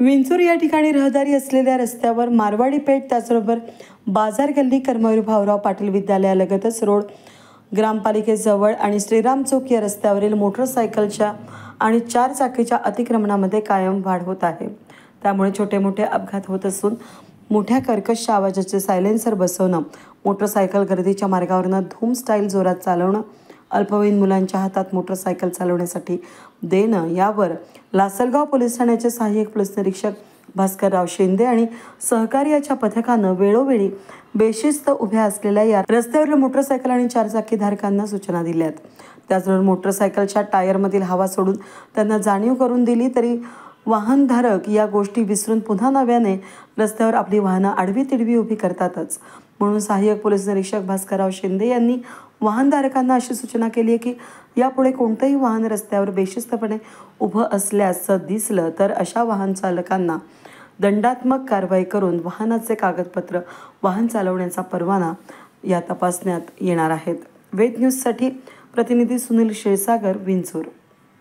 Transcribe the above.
विंचूर या ठिकाणी रहदारी असलेल्या रस्त्यावर मारवाडी पेठ, त्याचबरोबर बाजार गल्ली, कर्मवीर भाऊराव पाटील विद्यालयालगतच रोड, ग्रामपालिकेजवळ आणि श्रीराम चौक या रस्त्यावरील मोटरसायकलच्या आणि 4 चाकीच्या अतिक्रमणामध्ये कायम वाढ होत आहे. त्यामुळे छोटे मोठे अपघात होत असून मोठ्या कर्कश आवाजाचे सायलेन्सर बसवणं, मोटरसायकल गर्दीच्या मार्गावरनं धूम स्टाईल जोरात चालवणं, अल्पवयीन मुलांच्या हातात मोटरसायकल चालवण्यासाठी देणं यावर लासलगाव पोलीस ठाण्याचे सहाय्यक पोलीस निरीक्षक भास्करराव शिंदे आणि सहकार्याच्या पथकानं वेळोवेळी बेशिस्त उभ्या असलेल्या या रस्त्यावरील मोटरसायकल आणि 4 चाकी धारकांना सूचना दिल्यात. त्याचबरोबर मोटरसायकलच्या टायरमधील हवा सोडून त्यांना जाणीव करून दिली तरी वाहनधारक या गोष्टी विसरून पुन्हा नव्याने रस्त्यावर आपली वाहनं आडवी तिडवी उभी करतातच. म्हणून सहाय्यक पोलीस निरीक्षक भास्करराव शिंदे यांनी वाहनधारकांना अशी सूचना केली आहे की यापुढे कोणतंही वाहन रस्त्यावर बेशिस्तपणे उभं असल्यास दिसलं तर अशा वाहन चालकांना दंडात्मक कारवाई करून वाहनाचे कागदपत्र, वाहन चालवण्याचा परवाना या तपासण्यात येणार आहेत. वेद न्यूजसाठी प्रतिनिधी सुनील क्षीरसागर, विंचूर.